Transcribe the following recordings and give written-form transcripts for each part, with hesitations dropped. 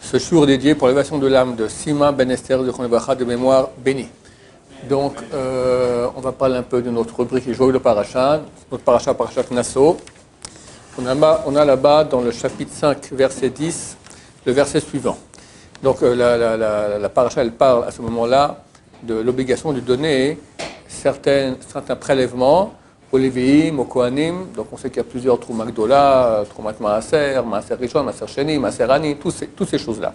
ce jour dédié pour l'élévation de l'âme de Sima Ben Esther de Konebacha de mémoire bénie. Donc, on va parler un peu de notre rubrique Joël de Parashat, notre Parashat Nassau. On a là-bas, dans le chapitre 5, verset 10, le verset suivant. Donc, la Parashat, elle parle à ce moment-là de l'obligation de donner certains prélèvements aux Lévi'im, aux Kohanim. Donc, on sait qu'il y a plusieurs Troumat Gdola, Troumat Maaser, Maaser Rishon, Maaser Sheni, Maaser Ani, toutes ces choses-là.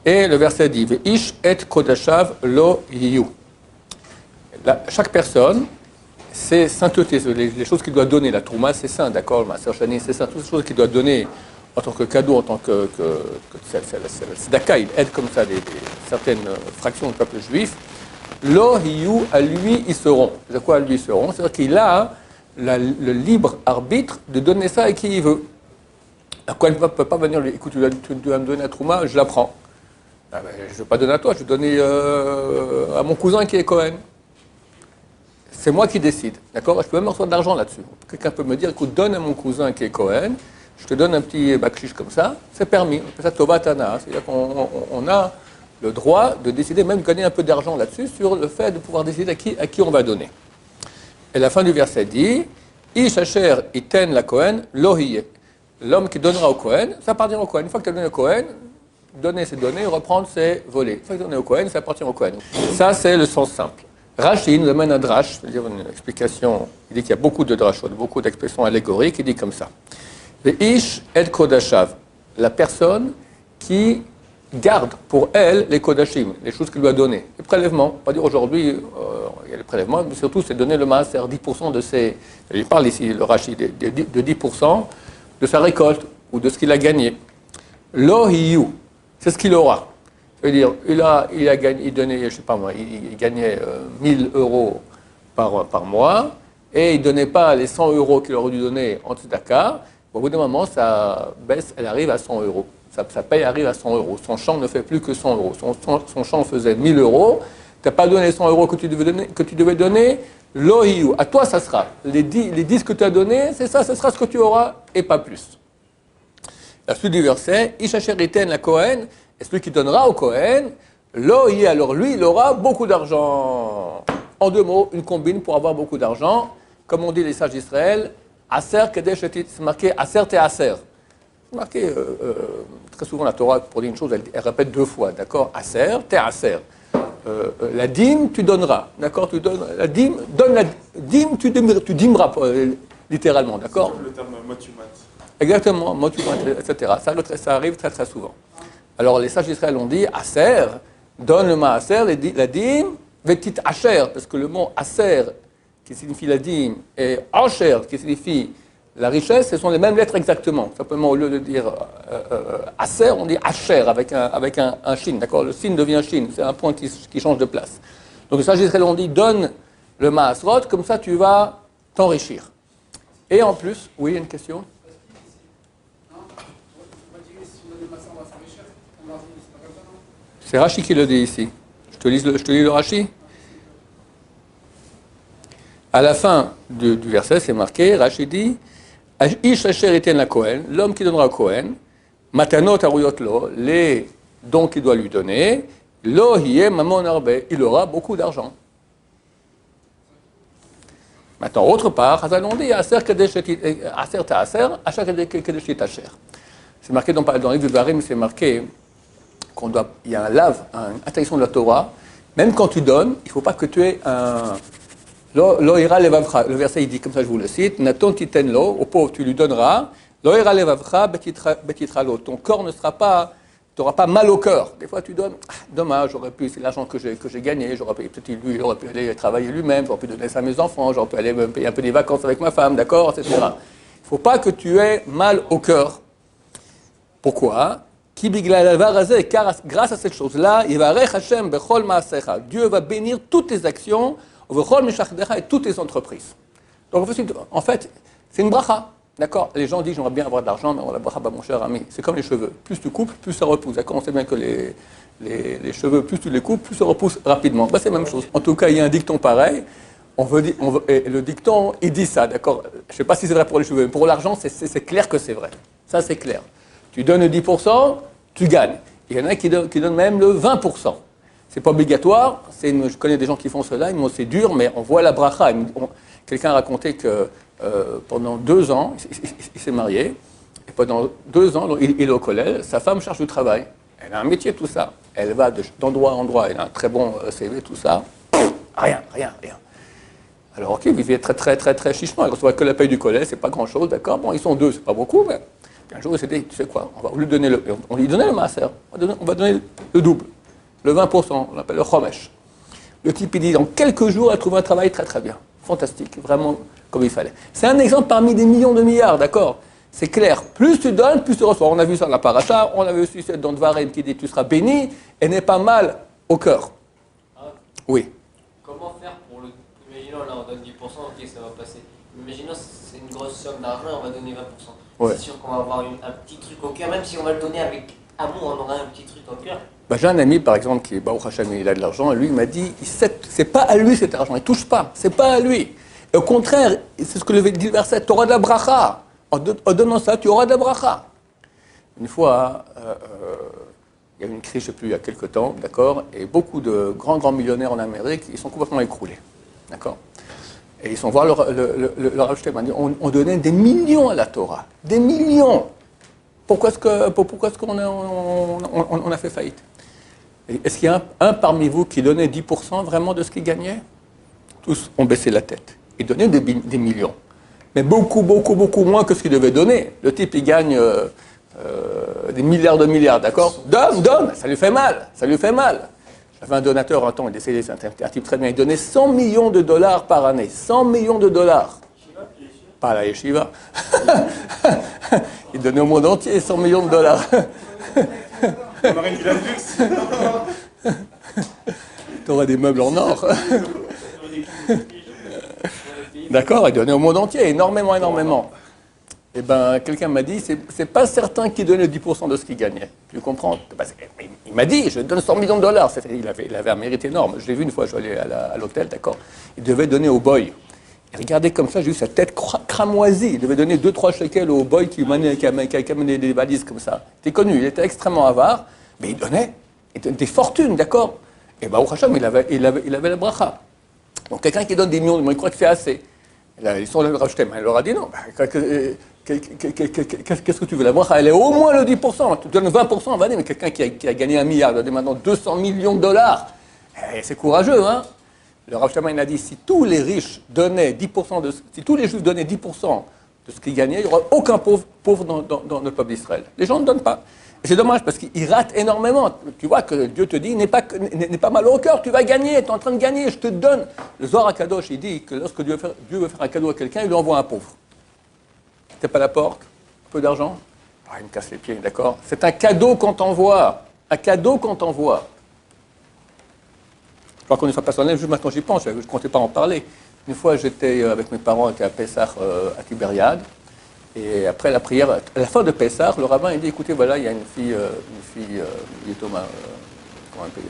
Et le verset dit Ve'ish et Kodashav lo yiyu. Chaque personne, c'est sainteté, les choses qu'il doit donner. La Trouma, c'est saint, d'accord? Le Maaser Sheni, c'est saint. Toutes les choses qu'il doit donner en tant que cadeau, en tant que tzedaka, il aide comme ça certaines fractions du peuple juif. Lo hiyu, à lui, ils seront. C'est quoi à lui, ils seront? C'est-à-dire qu'il a le libre arbitre de donner ça à qui il veut. Quoi, il ne peut pas venir lui, écoute, tu dois me donner la Trouma, je la prends. Ah ben, je ne vais pas donner à toi, je vais donner à mon cousin qui est Cohen. C'est moi qui décide, d'accord? Je peux même recevoir de l'argent là-dessus. Quelqu'un peut me dire, écoute, donne à mon cousin qui est Cohen, je te donne un petit bakshish comme ça, c'est permis. On appelle ça Tovatana, c'est-à-dire qu'on a le droit de décider, même de gagner un peu d'argent là-dessus, sur le fait de pouvoir décider à qui on va donner. Et la fin du verset dit, Ish asher iten la Cohen, lohiye. L'homme qui donnera au Cohen, ça appartient au Cohen. Une fois que tu as donné au Cohen, donner c'est donner, reprendre c'est voler. Une fois que tu as donné au Cohen, ça appartient au Cohen. Ça, c'est le sens simple. Rashi nous amène un drash, c'est-à-dire une explication, il dit qu'il y a beaucoup de drashot, beaucoup d'expressions allégoriques, il dit comme ça. Ve'ish et kodashav, la personne qui garde pour elle les kodashim, les choses qu'il doit donner. Les prélèvements, pas dire aujourd'hui, il y a les prélèvements, mais surtout c'est donner le maaser, 10% de ses, il parle ici, le Rashi, de 10% de sa récolte ou de ce qu'il a gagné. Lo hiyu, c'est ce qu'il aura. C'est-à-dire, il a gagné, il donnait, je sais pas moi, il gagnait 1000 euros par mois, et il ne donnait pas les 100 euros qu'il aurait dû donner en tzedaka. Au bout d'un moment, sa baisse, elle arrive à 100 euros. Sa paye arrive à 100 euros. Son champ ne fait plus que 100 euros. Son champ faisait 1000 euros. Tu n'as pas donné les 100 euros que tu devais donner. Lohiyu, à toi, ça sera. Les 10 que tu as donnés, c'est ça, ce sera ce que tu auras, et pas plus. La suite du verset, Ishacher iten la Kohen, et celui qui donnera au Kohen, Lohi, alors lui, il aura beaucoup d'argent. En deux mots, une combine pour avoir beaucoup d'argent. Comme on dit les sages d'Israël, Aser Kedesh, c'est marqué Aser te Aser. C'est marqué, très souvent la Torah, pour dire une chose, elle répète deux fois, d'accord? Aser, te Aser. La dîme, tu donneras, d'accord? Tu donnes la dîme, donne la dîme, tu dîmeras, littéralement, d'accord? C'est comme le terme motumat. Exactement, motumat, etc. Ça arrive très très souvent. Alors les sages d'Israël ont dit, Aser, donne le maaser, la dîme, vetit asher, parce que le mot aser, qui signifie la dîme, et asher, qui signifie la richesse, ce sont les mêmes lettres exactement. Simplement, au lieu de dire aser, on dit asher, avec un shin, d'accord? Le sin devient shin, c'est un point qui change de place. Donc les sages d'Israël ont dit, donne le maasrot, comme ça tu vas t'enrichir. Et en plus, oui, il y a une question? C'est Rashi qui le dit ici. Je te lis le Rashi. À la fin du verset, c'est marqué, Rashi dit, Ish asher iten la Kohen, l'homme qui donnera au Kohen, matanot aruyot lo, les dons qu'il doit lui donner, lo hiye mamon arbe, il aura beaucoup d'argent. Maintenant, autre part, Hazal on dit, aser ta aser, asher kedesh asher. C'est marqué dans le livre de Varim, c'est marqué il y a une interdiction de la Torah, même quand tu donnes, il ne faut pas que tu aies un... Lo ira levavcha, le verset il dit, comme ça je vous le cite, Naton titen lo, au pauvre tu lui donneras, lo ira levavcha betitra lo, ton corps ne sera pas, tu n'auras pas mal au cœur. Des fois tu donnes, dommage, j'aurais pu, c'est l'argent que j'ai gagné, peut-être lui, il aurait pu aller travailler lui-même, j'aurais pu donner ça à mes enfants, j'aurais pu aller me payer un peu des vacances avec ma femme, d'accord, etc. Il ne faut pas que tu aies mal au cœur. Pourquoi? Car grâce à cette chose-là, Dieu va bénir toutes tes actions et toutes tes entreprises. Donc en fait, c'est une bracha. D'accord? Les gens disent j'aimerais bien avoir de l'argent, mais la bracha, mon cher ami, c'est comme les cheveux. Plus tu coupes, plus ça repousse. D'accord? On sait bien que les cheveux, plus tu les coupes, plus ça repousse rapidement. C'est la même chose. En tout cas, il y a un dicton pareil. Et le dicton, il dit ça. D'accord? Je ne sais pas si c'est vrai pour les cheveux, mais pour l'argent, c'est clair que c'est vrai. Ça, c'est clair. Tu donnes 10%, tu gagnes. Il y en a qui donnent même le 20%. C'est pas obligatoire, je connais des gens qui font cela, ils m'ont dit c'est dur, mais on voit la bracha. Quelqu'un a raconté que pendant 2 ans, il s'est marié, et pendant 2 ans, il est au collège, sa femme cherche du travail. Elle a un métier, tout ça. Elle va d'endroit en endroit, elle a un très bon CV, tout ça. Rien. Alors, ok, il vivait très chichement. Il ne recevait que la paye du collège, c'est pas grand-chose, d'accord. Bon, ils sont 2, c'est pas beaucoup, mais un jour, il s'est dit, tu sais quoi, on lui donner le maaser, on va donner le double, le 20%, on l'appelle le chomesh. Le type, il dit, dans quelques jours, elle trouve un travail très bien. Fantastique, vraiment comme il fallait. C'est un exemple parmi des millions de milliards, d'accord. C'est clair, plus tu donnes, plus tu reçois. On a vu ça dans la paracha, on avait aussi cette dans Dvarim qui dit tu seras béni, et n'est pas mal au cœur. Oui. Comment faire pour le... Imaginons, là, on donne 10%, ok, ça va passer. Imaginons, c'est une grosse somme d'argent, on va donner 20%. Ouais. C'est sûr qu'on va avoir un petit truc au cœur, même si on va le donner avec amour, on aura un petit truc au cœur. J'ai un ami, par exemple, qui est Baruch Hashem, il a de l'argent, et lui, il m'a dit, c'est pas à lui cet argent, il touche pas, c'est pas à lui. Et au contraire, c'est ce que dit le verset, tu auras de la bracha. En donnant ça, tu auras de la bracha. Une fois, il y a eu une crise, je ne sais plus, il y a quelque temps, d'accord, et beaucoup de grands millionnaires en Amérique, ils sont complètement écroulés, d'accord. Et ils sont voir le Rav Shlomo, on donnait des millions à la Torah, des millions. Pourquoi est-ce qu'on a fait faillite? Est-ce qu'il y a un parmi vous qui donnait 10% vraiment de ce qu'il gagnait? Tous ont baissé la tête. Ils donnaient des millions. Mais beaucoup moins que ce qu'il devait donner. Le type, il gagne des milliards, d'accord? Donne, ça lui fait mal. J'avais un donateur un temps, il est décédé, c'est un type très bien, il donnait 100 millions de dollars par année. 100 millions de dollars. Pas à la yeshiva. Il donnait au monde entier 100 millions de dollars. T'aurais des meubles en or. D'accord, il donnait au monde entier, énormément. Eh bien, quelqu'un m'a dit, c'est pas certain qu'il donnait 10% de ce qu'il gagnait. Tu comprends? Il m'a dit, je donne 100 millions de dollars. Il avait un mérite énorme. Je l'ai vu une fois, je suis allé à l'hôtel, d'accord. Il devait donner au boy. Il regardait comme ça, j'ai vu sa tête cramoisie. Il devait donner 2-3 shekels au boy qui amenait des valises comme ça. Il était connu, il était extrêmement avare, mais il donnait des fortunes, d'accord. Et Baruch Hashem, il avait la bracha. Donc quelqu'un qui donne des millions, il croit que c'est assez. Ils sont là, le Rav Shlomo, il leur a dit non. Qu'est-ce que tu veux? La bracha, elle est au moins le 10%. Tu donnes 20%, on va dire, mais quelqu'un qui a gagné 1 milliard, il donne maintenant 200 millions de dollars. C'est courageux, hein? Le Rav Shlomo, il a dit, si tous les riches donnaient 10%, si tous les juifs donnaient 10% de ce qu'ils gagnaient, il n'y aurait aucun pauvre dans le peuple d'Israël. Les gens ne donnent pas. Et c'est dommage parce qu'ils ratent énormément. Tu vois que Dieu te dit, n'est pas mal au cœur, tu vas gagner, tu es en train de gagner, je te donne. Le Zohar HaKadosh, il dit que lorsque Dieu veut faire un cadeau à quelqu'un, il lui envoie un pauvre. T'es pas la porte, peu d'argent, il me casse les pieds, d'accord? C'est un cadeau qu'on t'envoie. Un cadeau qu'on t'envoie. Je crois qu'on ne soit pas personnel, juste maintenant j'y pense, je ne comptais pas en parler. Une fois, j'étais avec mes parents, à Pessah, à Tibériade. Et après la prière, à la fin de Pessah, le rabbin il dit, écoutez, voilà, il y a une fille Thomas, comment on appelle,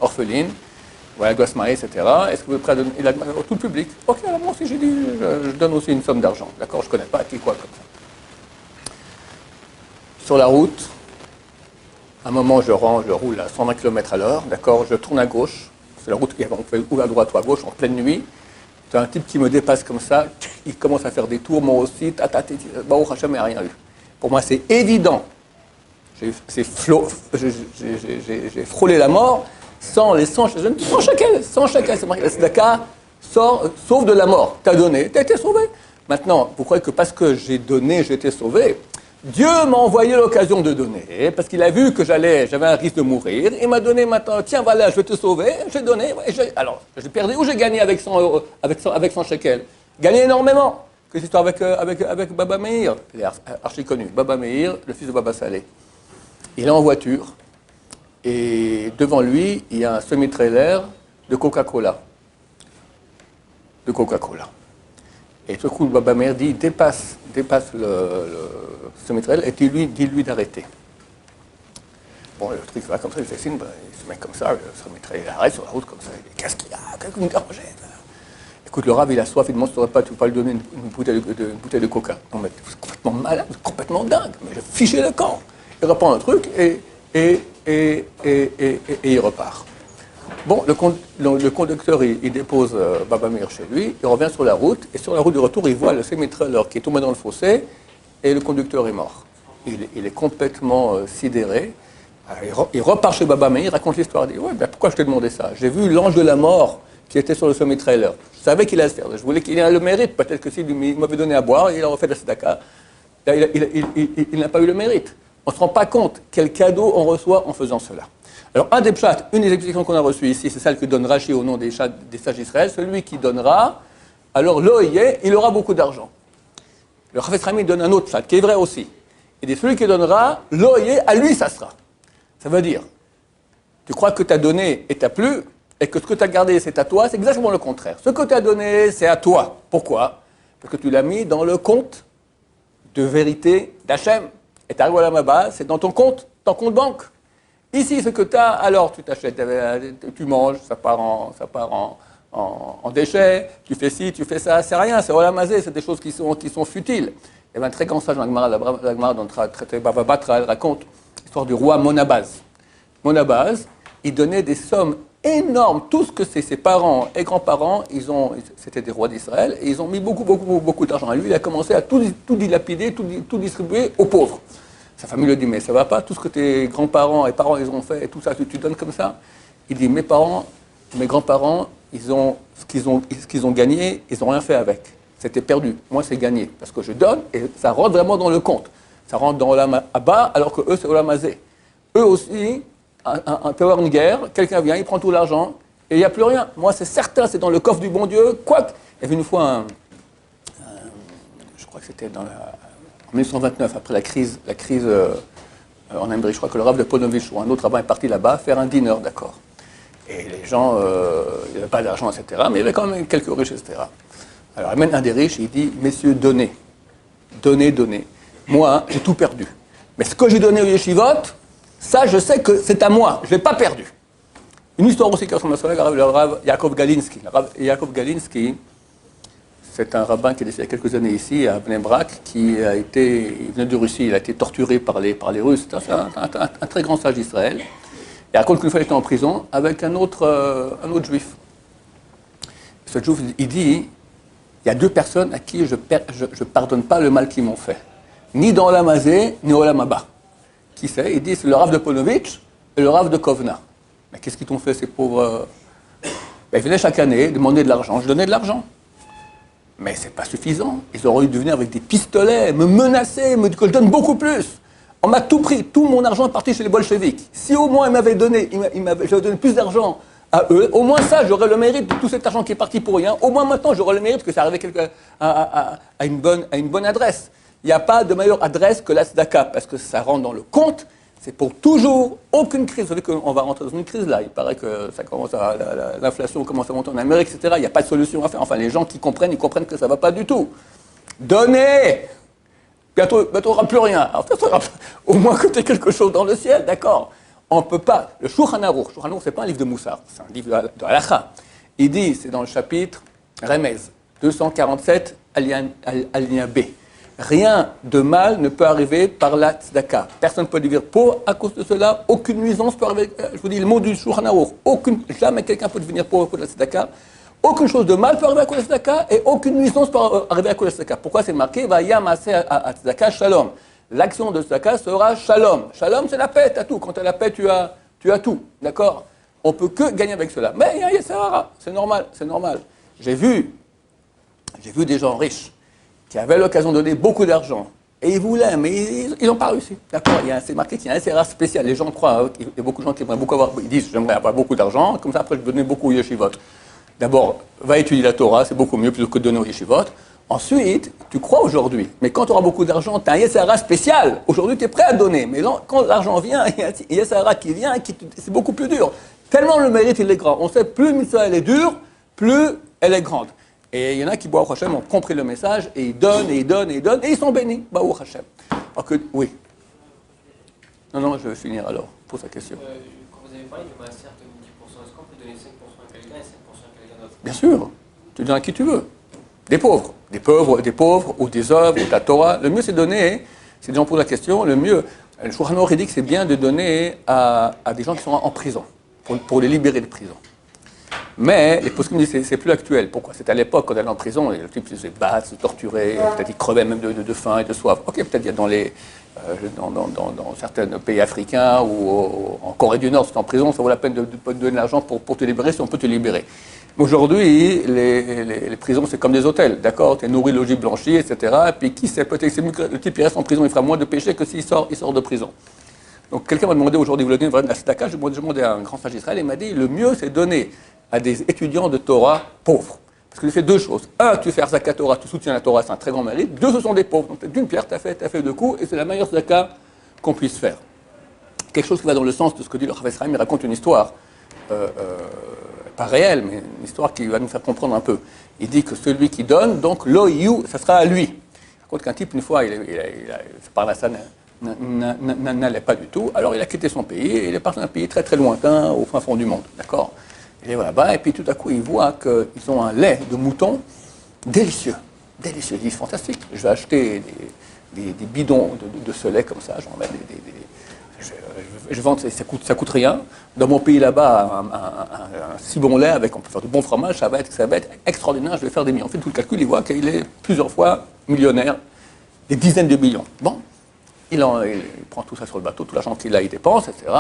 orpheline, voilà, elle doit se marier, etc. Est-ce que vous êtes prêt à donner? Il a demandé tout le public. Ok, alors moi aussi j'ai dit, je donne aussi une somme d'argent. D'accord, je ne connais pas qui quoi comme ça. Sur la route, à un moment je roule à 120 km à l'heure, d'accord, je tourne à gauche, c'est la route qui on fait ou à droite ou à gauche en pleine nuit. C'est un type qui me dépasse comme ça, il commence à faire des tours, moi aussi, Baruch Hashem, il n'y a rien eu. Pour moi, c'est évident. J'ai frôlé la mort sans shekels, c'est marqué, la tzedaka sauve de la mort. T'as donné, t'as été sauvé. Maintenant, vous croyez que parce que j'ai donné, j'ai été sauvé? Dieu m'a envoyé l'occasion de donner, parce qu'il a vu que j'avais un risque de mourir. Il m'a donné maintenant, tiens, voilà, je vais te sauver. J'ai donné. Alors, j'ai perdu ou j'ai gagné avec 100 euros, avec 100 shekels? Gagné énormément. Que c'est histoire avec Baba Meir, il est archi connu. Baba Meir, le fils de Baba Saleh. Il est en voiture, et devant lui, il y a un semi-trailer de Coca-Cola. Et tout coup, Baba Meir dit, dépasse le semi-trailer et dis-lui d'arrêter. Bon, le truc va comme ça, il fait signe, il se met comme ça, le semi-trailer arrête sur la route comme ça, il dit, qu'est-ce qu'il y a? Qu'est-ce que vous me dérangez? Écoute, le Rav, il a soif, il demande si tu ne peux pas lui donner une bouteille de coca. Non, mais vous êtes complètement malade, vous êtes complètement dingue, mais je fichais le camp. il reprend un truc et il repart. Bon, le conducteur, il dépose Baba Meir chez lui, il revient sur la route, et sur la route du retour, il voit le semi-trailer qui est tombé dans le fossé, et le conducteur est mort. Il est complètement sidéré. Alors, il repart chez Baba Meir, il raconte l'histoire, il dit « Ouais, ben pourquoi je t'ai demandé ça? J'ai vu l'ange de la mort qui était sur le semi-trailer. Je savais qu'il allait se faire. Je voulais qu'il ait le mérite. Peut-être que s'il m'avait donné à boire, il aurait fait de la tzedaka. Là, il n'a pas eu le mérite. On ne se rend pas compte quel cadeau on reçoit en faisant cela. Alors, un des pshat, une des explications qu'on a reçues ici, c'est celle que donne Rashi au nom des sages d'Israël. Celui qui donnera, alors l'oïe, il aura beaucoup d'argent. Le Chafetz Chaim donne un autre pshat, qui est vrai aussi. Il dit, celui qui donnera, l'oïe, à lui, ça sera. Ça veut dire, tu crois que tu as donné et tu n'as plus, et que ce que tu as gardé, c'est à toi, c'est exactement le contraire. Ce que tu as donné, c'est à toi. Pourquoi? Parce que tu l'as mis dans le compte de vérité d'Hachem. Et tu arrives à la bas, c'est dans ton compte banque. Ici, ce que tu as, alors tu t'achètes, tu manges, ça part en déchets, tu fais ci, tu fais ça, c'est rien, c'est olamazé, c'est des choses qui sont futiles. Il y avait un très grand sage dans la Gemara, dans le traité Bava Batra, elle raconte l'histoire du roi Monabaz. Monabaz, il donnait des sommes énormes, tout ce que ses parents et grands-parents, c'était des rois d'Israël, et ils ont mis beaucoup d'argent. Et lui, il a commencé à tout dilapider, tout distribuer aux pauvres. Sa famille lui dit, mais ça va pas, tout ce que tes grands-parents et parents ils ont fait, et tout ça, tu donnes comme ça. Il dit, mes grands-parents, ce qu'ils ont gagné, ils n'ont rien fait avec. C'était perdu. Moi, c'est gagné, parce que je donne, et ça rentre vraiment dans le compte. Ça rentre dans Olam Haba, alors que eux, c'est Olam Hazé. Eux aussi, un peu une guerre, quelqu'un vient, il prend tout l'argent, et il n'y a plus rien. Moi, c'est certain, c'est dans le coffre du bon Dieu. Quoique, il y avait une fois, je crois que c'était en 1929, après la crise en Amérique, je crois que le Rav de Ponovitch ou un autre rabbin est parti là-bas faire un dîner, d'accord. Et les gens, il n'y avait pas d'argent, etc., mais il y avait quand même quelques riches, etc. Alors, il amène un des riches, et il dit, messieurs, donnez. Moi, j'ai tout perdu. Mais ce que j'ai donné au yeshivot, ça, je sais que c'est à moi, je ne l'ai pas perdu. Une histoire aussi qui ressemble à ça, le Rav Yaakov Galinsky. Le Rav Yaakov Galinsky, c'est un rabbin qui est décédé il y a quelques années ici, à Bnei Brak, il venait de Russie, il a été torturé par les Russes. C'est un très grand sage d'Israël. Il raconte qu'une fois il était en prison avec un autre juif. Ce juif, il dit, il y a deux personnes à qui je ne pardonne pas le mal qu'ils m'ont fait. Ni dans Olam Hazé, ni Olam Haba. Qui c'est? Il dit, c'est le Rav de Ponovitch et le Rav de Kovna. Mais qu'est-ce qu'ils t'ont fait, ces pauvres? Ils venaient chaque année demander de l'argent. Je donnais de l'argent. Mais ce n'est pas suffisant. Ils auraient dû venir avec des pistolets, me menacer, me dire que je donne beaucoup plus. On m'a tout pris. Tout mon argent est parti chez les bolcheviks. Si au moins j'avais donné plus d'argent à eux, au moins ça, j'aurais le mérite de tout cet argent qui est parti pour rien. Au moins maintenant, j'aurais le mérite que ça arrive à une bonne adresse. Il n'y a pas de meilleure adresse que la tzedaka, parce que ça rentre dans le compte, c'est pour toujours, aucune crise. Vous savez qu'on va rentrer dans une crise là, il paraît que l'inflation commence à monter en Amérique, etc. Il n'y a pas de solution à faire. Enfin, les gens qui comprennent, ils comprennent que ça ne va pas du tout. Donnez! Bientôt, il n'y aura plus rien. Alors, au moins que tu aies quelque chose dans le ciel, d'accord? On ne peut pas. Le Shulchan Aruch, ce n'est pas un livre de Moussar, c'est un livre de Halacha. Il dit, c'est dans le chapitre Remez, 247, alinéa B. Rien de mal ne peut arriver par la tzedaka. Personne ne peut devenir pauvre à cause de cela. Aucune nuisance peut arriver. Je vous dis le mot du Shulchan Aruch. Jamais quelqu'un peut devenir pauvre à cause de la tzedaka. Aucune chose de mal peut arriver à cause de la tzedaka et aucune nuisance peut arriver à cause de la tzedaka. Pourquoi c'est marqué? Va yamaseh à tzedaka shalom. L'action de tzedaka sera shalom. Shalom, c'est la paix, tu as tout. Quand tu as la paix, tu as tout. D'accord? On ne peut que gagner avec cela. Mais il y a Yetzirah. C'est normal. J'ai vu des gens riches qui avaient l'occasion de donner beaucoup d'argent, et ils voulaient, mais ils n'ont pas réussi. D'accord? C'est marqué qu'il y a un SRA spécial. Les gens croient, il y a beaucoup de gens qui aimeraient beaucoup avoir, ils disent, j'aimerais avoir beaucoup d'argent, comme ça après je vais donner beaucoup au yeshivot. D'abord, va étudier la Torah, c'est beaucoup mieux plutôt que de donner au yeshivot. Ensuite, tu crois aujourd'hui, mais quand tu auras beaucoup d'argent, tu as un SRA spécial. Aujourd'hui, tu es prêt à donner, mais quand l'argent vient, il y a un SRA qui vient, c'est beaucoup plus dur. Tellement le mérite, il est grand. On sait, plus une mitzvah elle est dure, plus elle est grande. Et il y en a qui, Baruch Hashem, ont compris le message, et ils donnent, et ils sont bénis, Baruch Hashem. Alors que, oui. Non, je vais finir alors, pour sa question. Quand vous avez parlé du maaser de 10%, est-ce qu'on peut donner 5% à quelqu'un et 5% à quelqu'un d'autre? Bien sûr, tu donnes à qui tu veux. Des pauvres, ou des œuvres, ou ta Torah. Le mieux, c'est donner, si les gens posent la question, le mieux, Le Shulchan Aruch dit que c'est bien de donner à des gens qui sont en prison, pour les libérer de prison. Mais les poskim disent que c'est plus actuel. Pourquoi? C'était à l'époque, quand on allait en prison, le type se faisait battre, se torturer, peut-être il crevait même de faim et de soif. Ok, peut-être il y a dans certains pays africains ou en Corée du Nord, si tu es en prison, ça vaut la peine de donner de l'argent pour te libérer si on peut te libérer. Mais aujourd'hui, les prisons, c'est comme des hôtels, d'accord? Tu es nourri, logis, blanchi, etc. Et puis qui sait, peut-être que c'est mieux que le type il reste en prison, il fera moins de péché que s'il sort de prison. Donc quelqu'un m'a demandé aujourd'hui, vous voulez donner la tzedaka? Je demandé à un grand sage d'Israël, il m'a dit, le mieux c'est de donner à des étudiants de Torah pauvres. Parce que tu fais deux choses. Un, tu fais Zakat Torah, tu soutiens la Torah, c'est un très grand mérite. Deux, ce sont des pauvres. Donc d'une pierre, tu as fait deux coups, et c'est la meilleure Zakat qu'on puisse faire. Quelque chose qui va dans le sens de ce que dit le Chafetz Chaim, il raconte une histoire, pas réelle, mais une histoire qui va nous faire comprendre un peu. Il dit que celui qui donne, donc l'oyu, ça sera à lui. Par contre, qu'un type, une fois, par là, ça n'allait pas du tout. Alors il a quitté son pays, et il est parti d'un pays très très lointain, au fin fond du monde, d'accord? Il va là-bas, et puis tout à coup, il voit qu'ils ont un lait de mouton délicieux. Délicieux. Il dit, fantastique. Je vais acheter des bidons de ce lait comme ça. J'en mets je vends, ça coûte rien. Dans mon pays là-bas, un si bon lait, on peut faire de bons fromages, ça va être extraordinaire. Je vais faire des millions. En fait, tout le calcul, il voit qu'il est plusieurs fois millionnaire, des dizaines de millions. Bon, il prend tout ça sur le bateau, tout l'argent qu'il a, il dépense, etc.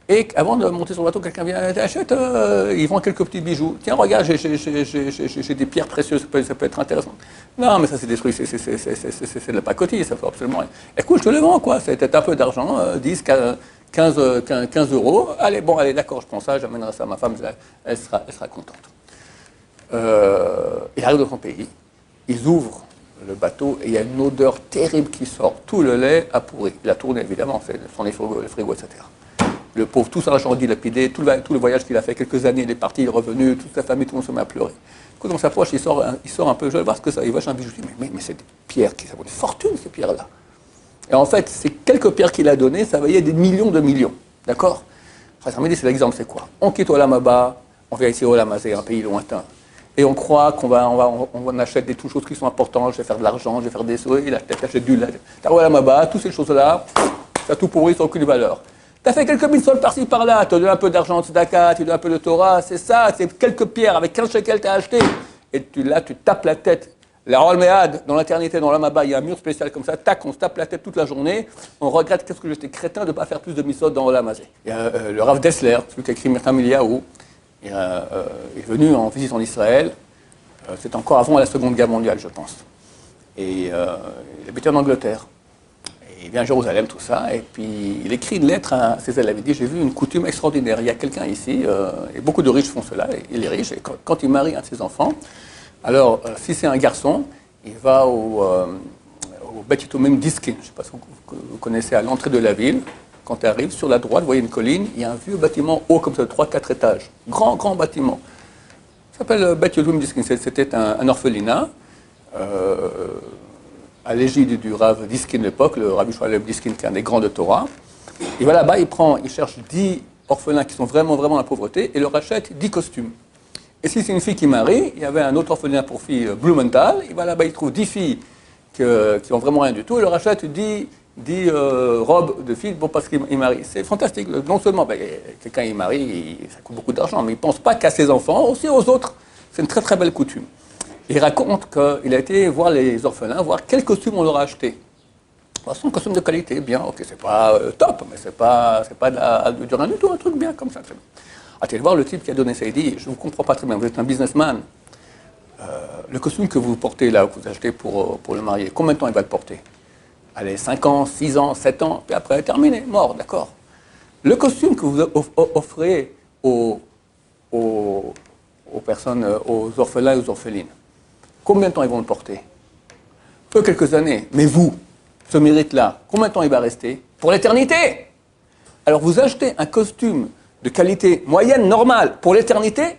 Et avant de monter sur le bateau, quelqu'un vient, achète, ils vendent quelques petits bijoux. Tiens, regarde, j'ai des pierres précieuses, ça peut être intéressant. Non, mais ça c'est des trucs, c'est de la pacotille, ça fait absolument rien. Écoute, je te le vends, quoi, c'était un peu d'argent, 10, 15 euros. Allez, d'accord, je prends ça, j'amènerai ça à ma femme, elle sera contente. Il arrive dans son pays, ils ouvrent le bateau et il y a une odeur terrible qui sort. Tout le lait a pourri. Il a tourné, évidemment, ce sont les frigos, etc. Le pauvre, tout son argent dilapidé, tout le voyage qu'il a fait, quelques années, il est parti, il est revenu, toute sa famille, tout le monde se met à pleurer. Quand on s'approche, il sort un peu, je vais voir ce que ça, il voit un bijou, je dis, mais c'est des pierres qui ça vaut une fortune, ces pierres-là. Et en fait, ces quelques pierres qu'il a données, ça valait des millions de millions, d'accord? Ça me dit, c'est l'exemple, c'est quoi? On quitte Olam Haba, on vient ici au Olam Hazé, un pays lointain, et on croit on achète des toutes choses qui sont importantes, je vais faire de l'argent, je vais faire des sous, il achète du lait. T'as Olam Haba, toutes ces choses-là, ça a tout pourri, ça n'a aucune valeur. Tu as fait quelques mitzvot par-ci par-là, tu as donné un peu d'argent de tzedaka, tu donnes un peu de Torah, c'est ça, c'est quelques pierres avec 15 shekels tu as acheté. Et tu tapes la tête. La Rolméade, dans l'éternité, dans l'Amaba, il y a un mur spécial comme ça, tac, on se tape la tête toute la journée, on regrette qu'est-ce que j'étais crétin de ne pas faire plus de mitzvot dans l'Amazé. Il y a le Rav Dessler, celui qui a écrit Mirtam Eliyahu, il est venu en visite en Israël, c'est encore avant la Seconde Guerre mondiale, je pense. Et il habitait en Angleterre. Il vient à Jérusalem, tout ça, et puis il écrit une lettre à ses élèves. Il dit, j'ai vu une coutume extraordinaire. Il y a quelqu'un ici, et beaucoup de riches font cela, et il est riche, et quand il marie un de ses enfants, alors si c'est un garçon, il va au Bet Yitomim Diskin, je ne sais pas si vous connaissez, à l'entrée de la ville. Quand tu arrives, sur la droite, vous voyez une colline, il y a un vieux bâtiment haut comme ça, de 3-4 étages. Grand bâtiment. Ça s'appelle Bet Yitomim Diskin, c'était un orphelinat. À l'égide du Rav Diskin de l'époque, le Rabbi Shmuel Diskin, qui est un des grands de Torah. Il va là-bas, il cherche 10 orphelins qui sont vraiment dans la pauvreté et leur achète 10 costumes. Et si c'est une fille qui marie, il y avait un autre orphelinat pour filles, Blumenthal, il va là-bas, il trouve 10 filles qui n'ont vraiment rien du tout, et leur achète 10 robes de filles parce qu'il marie. C'est fantastique. Non seulement, quelqu'un il marie, ça coûte beaucoup d'argent, mais il ne pense pas qu'à ses enfants, aussi aux autres. C'est une très très belle coutume. Il raconte qu'il a été voir les orphelins, voir quels costumes on leur a achetés. C'est un costume de qualité, bien, ok, c'est pas top, mais c'est pas du rien du tout, un truc bien comme ça. Allez voir le type qui a donné ça, il dit, je ne vous comprends pas très bien, vous êtes un businessman. Le costume que vous portez là, que vous achetez pour le marié, combien de temps il va le porter? Allez, 5 ans, 6 ans, 7 ans, puis après, terminé, mort, d'accord. Le costume que vous offrez aux personnes, aux orphelins et aux orphelines, combien de temps ils vont le porter? Peu quelques années. Mais vous, ce mérite-là, combien de temps il va rester? Pour l'éternité. Alors vous achetez un costume de qualité moyenne, normale, pour l'éternité.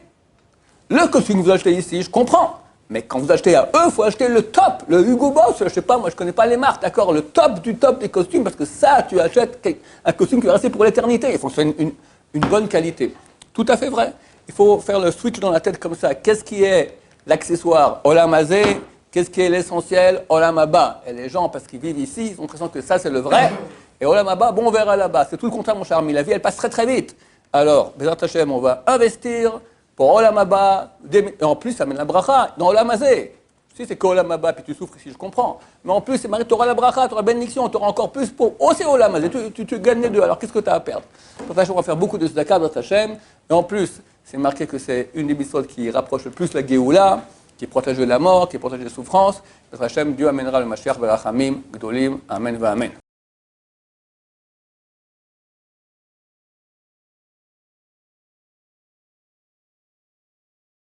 Le costume que vous achetez ici, je comprends. Mais quand vous achetez à eux, il faut acheter le top, le Hugo Boss, je ne sais pas, moi je ne connais pas les marques, d'accord, le top du top des costumes, parce que ça, tu achètes un costume qui va rester pour l'éternité. Il faut faire une bonne qualité. Tout à fait vrai. Il faut faire le switch dans la tête comme ça. Qu'est-ce qui est l'accessoire Olam Hazé, qu'est-ce qui est l'essentiel Olam Haba. Et les gens, parce qu'ils vivent ici, ils ont l'impression que ça c'est le vrai, Et Olam Haba, bon, on verra là-bas. C'est tout le contraire, mon cher ami. La vie, elle passe très très vite. Alors, Bezrat Hashem, on va investir pour Olam Haba, et en plus, ça amène la bracha dans Olam Hazé. Si c'est qu'Olam Haba, puis tu souffres ici, je comprends. Mais en plus, c'est marré, tu auras la bracha, tu auras la bénédiction, tu auras encore plus pour aussi Olam Hazé. Tu gagnes les deux, alors qu'est-ce que tu as à perdre? Bezrat Hashem, on va faire beaucoup de tzedaka, Bezrat Hashem. Et en plus, c'est marqué que c'est une des mitzvot qui rapproche le plus la Géoula, qui protège de la mort, qui protège des souffrances. Bezrat Hashem, Dieu amènera le Mashiach Berachamim, Gdolim, Amen, va Amen.